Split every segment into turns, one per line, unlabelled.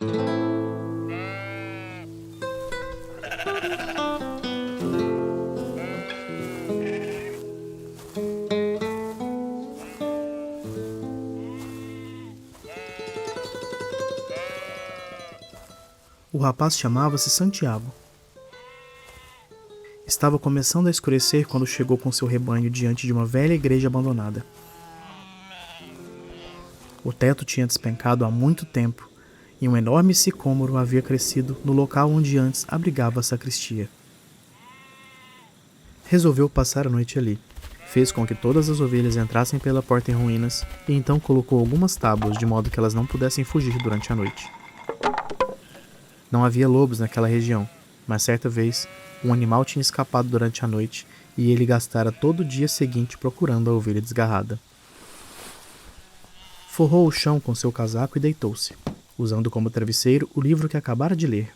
O rapaz chamava-se Santiago. Estava começando a escurecer quando chegou com seu rebanho diante de uma velha igreja abandonada. O teto tinha despencado há muito tempo e um enorme sicômoro havia crescido no local onde antes abrigava a sacristia. Resolveu passar a noite ali. Fez com que todas as ovelhas entrassem pela porta em ruínas e então colocou algumas tábuas de modo que elas não pudessem fugir durante a noite. Não havia lobos naquela região, mas certa vez um animal tinha escapado durante a noite e ele gastara todo o dia seguinte procurando a ovelha desgarrada. Forrou o chão com seu casaco e deitou-se, usando como travesseiro o livro que acabara de ler.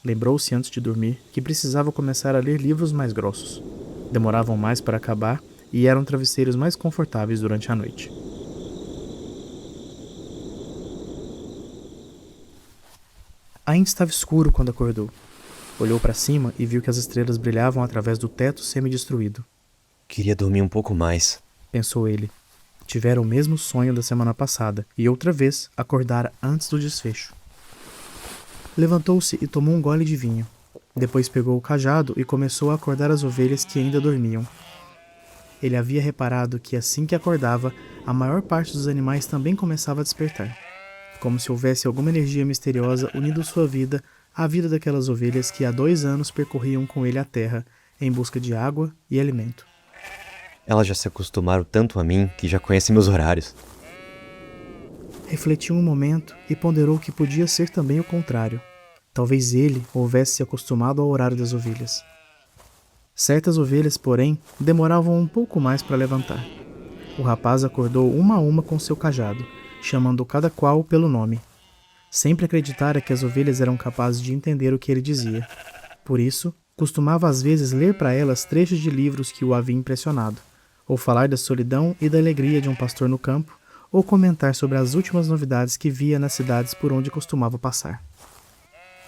Lembrou-se antes de dormir que precisava começar a ler livros mais grossos. Demoravam mais para acabar e eram travesseiros mais confortáveis durante a noite. Ainda estava escuro quando acordou. Olhou para cima e viu que as estrelas brilhavam através do teto semi-destruído.
Queria dormir um pouco mais,
Pensou ele. Tivera o mesmo sonho da semana passada e outra vez acordara antes do desfecho. Levantou-se e tomou um gole de vinho. Depois pegou o cajado e começou a acordar as ovelhas que ainda dormiam. Ele havia reparado que assim que acordava, a maior parte dos animais também começava a despertar. Como se houvesse alguma energia misteriosa unindo sua vida à vida daquelas ovelhas que há 2 anos percorriam com ele a terra em busca de água e alimento.
Elas já se acostumaram tanto a mim que já conhecem meus horários.
Refletiu um momento e ponderou que podia ser também o contrário. Talvez ele houvesse se acostumado ao horário das ovelhas. Certas ovelhas, porém, demoravam um pouco mais para levantar. O rapaz acordou uma a uma com seu cajado, chamando cada qual pelo nome. Sempre acreditara que as ovelhas eram capazes de entender o que ele dizia. Por isso, costumava às vezes ler para elas trechos de livros que o haviam impressionado, ou falar da solidão e da alegria de um pastor no campo, ou comentar sobre as últimas novidades que via nas cidades por onde costumava passar.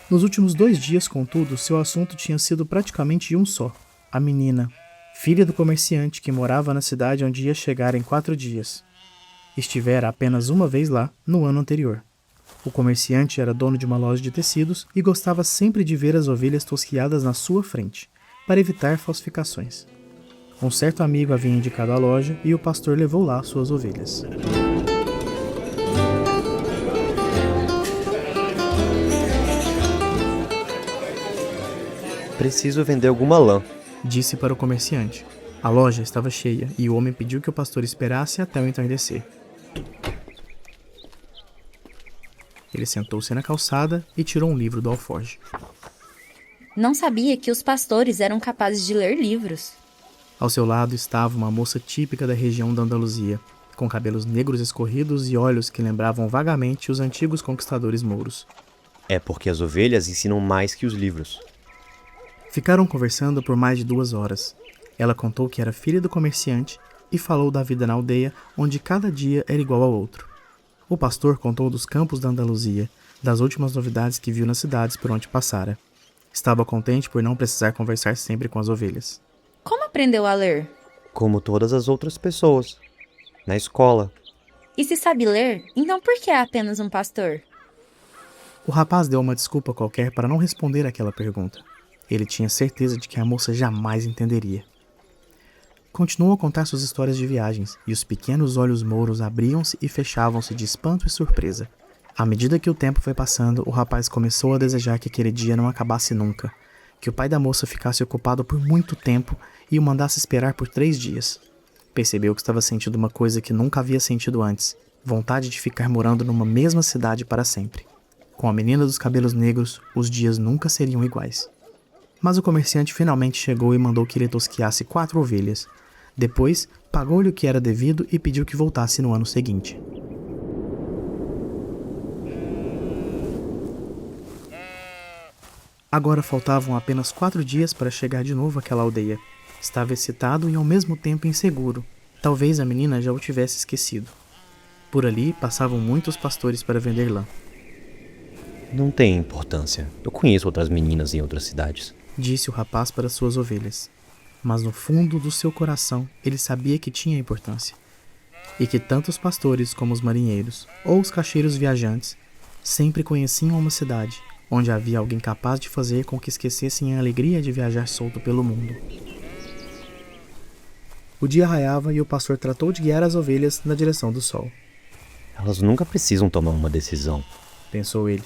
Nos últimos 2 dias, contudo, seu assunto tinha sido praticamente um só: a menina, filha do comerciante que morava na cidade onde ia chegar em 4 dias. Estivera apenas uma vez lá, no ano anterior. O comerciante era dono de uma loja de tecidos e gostava sempre de ver as ovelhas tosquiadas na sua frente, para evitar falsificações. Um certo amigo havia indicado a loja e o pastor levou lá suas ovelhas.
Preciso vender alguma lã.
Disse para o comerciante. A loja estava cheia e o homem pediu que o pastor esperasse até o entardecer. Ele sentou-se na calçada e tirou um livro do alforje.
Não sabia que os pastores eram capazes de ler livros.
Ao seu lado estava uma moça típica da região da Andaluzia, com cabelos negros escorridos e olhos que lembravam vagamente os antigos conquistadores mouros.
É porque as ovelhas ensinam mais que os livros.
Ficaram conversando por mais de 2 horas. Ela contou que era filha do comerciante e falou da vida na aldeia, onde cada dia era igual ao outro. O pastor contou dos campos da Andaluzia, das últimas novidades que viu nas cidades por onde passara. Estava contente por não precisar conversar sempre com as ovelhas.
Como aprendeu a ler?
Como todas as outras pessoas. Na escola.
E se sabe ler, então por que é apenas um pastor?
O rapaz deu uma desculpa qualquer para não responder àquela pergunta. Ele tinha certeza de que a moça jamais entenderia. Continuou a contar suas histórias de viagens, e os pequenos olhos mouros abriam-se e fechavam-se de espanto e surpresa. À medida que o tempo foi passando, o rapaz começou a desejar que aquele dia não acabasse nunca, que o pai da moça ficasse ocupado por muito tempo e o mandasse esperar por 3 dias. Percebeu que estava sentindo uma coisa que nunca havia sentido antes, vontade de ficar morando numa mesma cidade para sempre. Com a menina dos cabelos negros, os dias nunca seriam iguais. Mas o comerciante finalmente chegou e mandou que ele tosquiasse 4 ovelhas. Depois, pagou-lhe o que era devido e pediu que voltasse no ano seguinte. Agora faltavam apenas 4 dias para chegar de novo àquela aldeia. Estava excitado e ao mesmo tempo inseguro. Talvez a menina já o tivesse esquecido. Por ali passavam muitos pastores para vender lã.
Não tem importância. Eu conheço outras meninas em outras cidades.
Disse o rapaz para suas ovelhas. Mas no fundo do seu coração, ele sabia que tinha importância. E que tanto os pastores como os marinheiros, ou os caixeiros viajantes, sempre conheciam uma cidade onde havia alguém capaz de fazer com que esquecessem a alegria de viajar solto pelo mundo. O dia raiava e o pastor tratou de guiar as ovelhas na direção do sol.
Elas nunca precisam tomar uma decisão.
Pensou ele.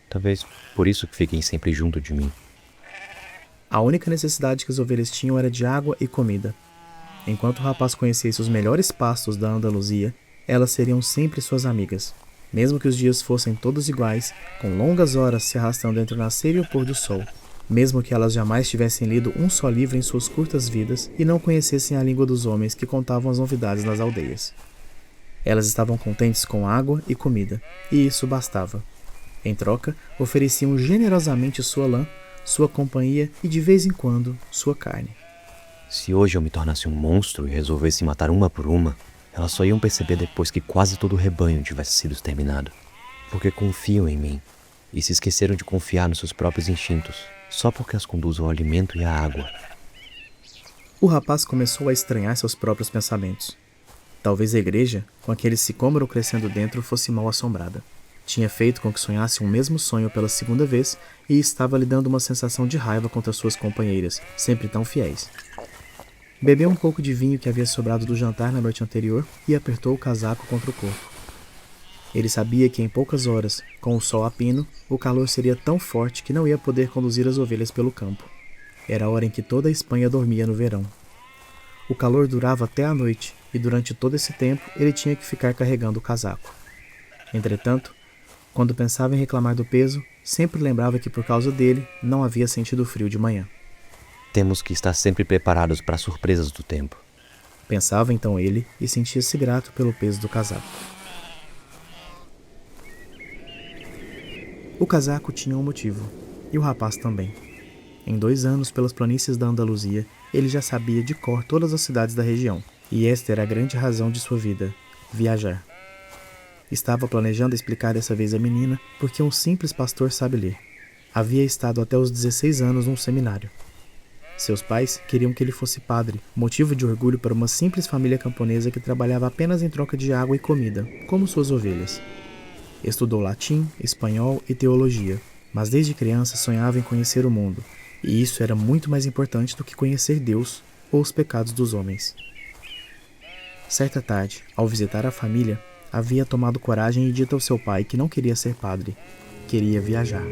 Talvez por isso que fiquem sempre junto de mim.
A única necessidade que as ovelhas tinham era de água e comida. Enquanto o rapaz conhecesse os melhores pastos da Andaluzia, elas seriam sempre suas amigas, mesmo que os dias fossem todos iguais, com longas horas se arrastando entre o nascer e o pôr do sol, mesmo que elas jamais tivessem lido um só livro em suas curtas vidas e não conhecessem a língua dos homens que contavam as novidades nas aldeias. Elas estavam contentes com água e comida, e isso bastava. Em troca, ofereciam generosamente sua lã, sua companhia e, de vez em quando, sua carne.
Se hoje eu me tornasse um monstro e resolvesse matar uma por uma, elas só iam perceber depois que quase todo o rebanho tivesse sido exterminado. Porque confiam em mim e se esqueceram de confiar nos seus próprios instintos, só porque as conduzem ao alimento e à água.
O rapaz começou a estranhar seus próprios pensamentos. Talvez a igreja, com aquele sicômoro crescendo dentro, fosse mal assombrada. Tinha feito com que sonhasse um mesmo sonho pela segunda vez e estava lhe dando uma sensação de raiva contra suas companheiras, sempre tão fiéis. Bebeu um pouco de vinho que havia sobrado do jantar na noite anterior e apertou o casaco contra o corpo. Ele sabia que em poucas horas, com o sol a pino, o calor seria tão forte que não ia poder conduzir as ovelhas pelo campo. Era a hora em que toda a Espanha dormia no verão. O calor durava até a noite e durante todo esse tempo ele tinha que ficar carregando o casaco. Entretanto, quando pensava em reclamar do peso, sempre lembrava que por causa dele não havia sentido frio de manhã.
Temos que estar sempre preparados para as surpresas do tempo.
Pensava então ele e sentia-se grato pelo peso do casaco. O casaco tinha um motivo, e o rapaz também. Em 2 anos pelas planícies da Andaluzia, ele já sabia de cor todas as cidades da região, e esta era a grande razão de sua vida, viajar. Estava planejando explicar dessa vez à menina porque um simples pastor sabe ler. Havia estado até os 16 anos num seminário. Seus pais queriam que ele fosse padre, motivo de orgulho para uma simples família camponesa que trabalhava apenas em troca de água e comida, como suas ovelhas. Estudou latim, espanhol e teologia, mas desde criança sonhava em conhecer o mundo, e isso era muito mais importante do que conhecer Deus ou os pecados dos homens. Certa tarde, ao visitar a família, havia tomado coragem e dito ao seu pai que não queria ser padre, queria viajar.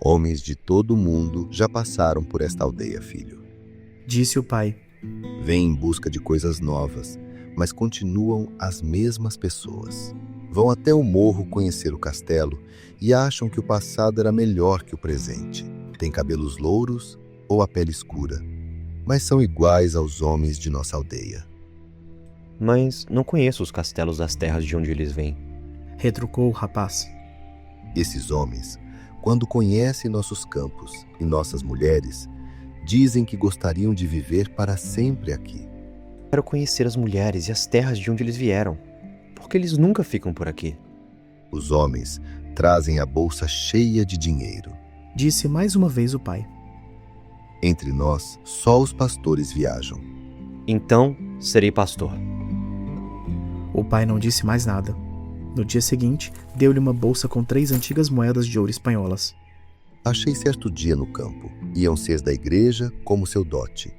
Homens de todo o mundo já passaram por esta aldeia, filho.
Disse o pai.
Vêm em busca de coisas novas, mas continuam as mesmas pessoas. Vão até o morro conhecer o castelo e acham que o passado era melhor que o presente. Têm cabelos louros ou a pele escura, mas são iguais aos homens de nossa aldeia.
Mas não conheço os castelos das terras de onde eles vêm.
Retrucou o rapaz.
Esses homens, quando conhecem nossos campos e nossas mulheres, dizem que gostariam de viver para sempre aqui.
Quero conhecer as mulheres e as terras de onde eles vieram, porque eles nunca ficam por aqui.
Os homens trazem a bolsa cheia de dinheiro.
Disse mais uma vez o pai.
Entre nós, só os pastores viajam.
Então, serei pastor.
O pai não disse mais nada. No dia seguinte, deu-lhe uma bolsa com 3 antigas moedas de ouro espanholas.
Achei certo dia no campo. Iam ser da igreja como seu dote.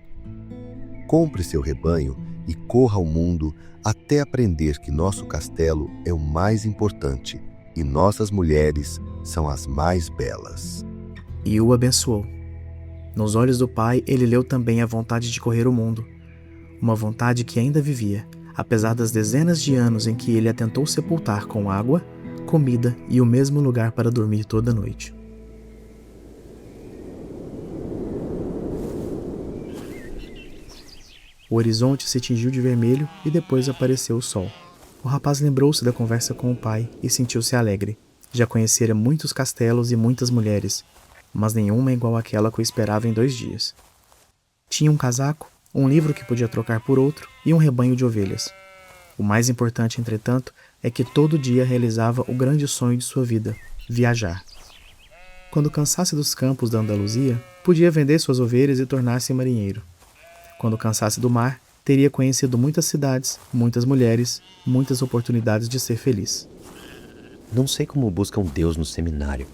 Compre seu rebanho e corra ao mundo até aprender que nosso castelo é o mais importante e nossas mulheres são as mais belas.
E o abençoou. Nos olhos do pai, ele leu também a vontade de correr o mundo. Uma vontade que ainda vivia, apesar das dezenas de anos em que ele a tentou sepultar com água, comida e o mesmo lugar para dormir toda noite. O horizonte se tingiu de vermelho e depois apareceu o sol. O rapaz lembrou-se da conversa com o pai e sentiu-se alegre. Já conhecera muitos castelos e muitas mulheres, mas nenhuma igual àquela que o esperava em 2 dias. Tinha um casaco, um livro que podia trocar por outro e um rebanho de ovelhas. O mais importante, entretanto, é que todo dia realizava o grande sonho de sua vida: viajar. Quando cansasse dos campos da Andaluzia, podia vender suas ovelhas e tornar-se marinheiro. Quando cansasse do mar, teria conhecido muitas cidades, muitas mulheres, muitas oportunidades de ser feliz.
Não sei como buscam Deus no seminário.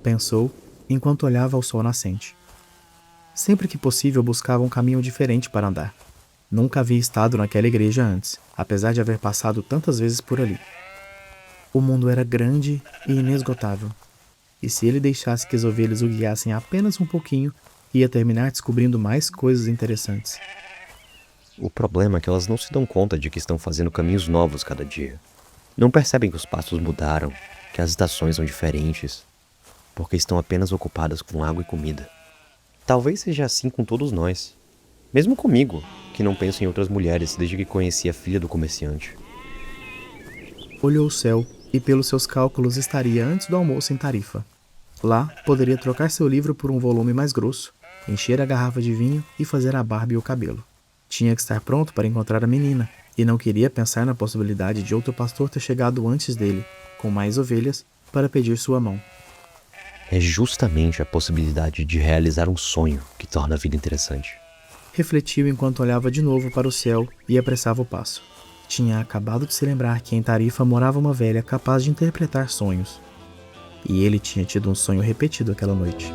Pensou, enquanto olhava ao sol nascente. Sempre que possível buscava um caminho diferente para andar. Nunca havia estado naquela igreja antes, apesar de haver passado tantas vezes por ali. O mundo era grande e inesgotável. E se ele deixasse que as ovelhas o guiassem apenas um pouquinho, ia terminar descobrindo mais coisas interessantes.
O problema é que elas não se dão conta de que estão fazendo caminhos novos cada dia. Não percebem que os pastos mudaram, que as estações são diferentes, porque estão apenas ocupadas com água e comida. Talvez seja assim com todos nós. Mesmo comigo, que não penso em outras mulheres desde que conheci a filha do comerciante.
Olhou o céu e, pelos seus cálculos, estaria antes do almoço em Tarifa. Lá, poderia trocar seu livro por um volume mais grosso, encher a garrafa de vinho e fazer a barba e o cabelo. Tinha que estar pronto para encontrar a menina, e não queria pensar na possibilidade de outro pastor ter chegado antes dele, com mais ovelhas, para pedir sua mão.
É justamente a possibilidade de realizar um sonho que torna a vida interessante.
Refletiu enquanto olhava de novo para o céu e apressava o passo. Tinha acabado de se lembrar que em Tarifa morava uma velha capaz de interpretar sonhos. E ele tinha tido um sonho repetido aquela noite.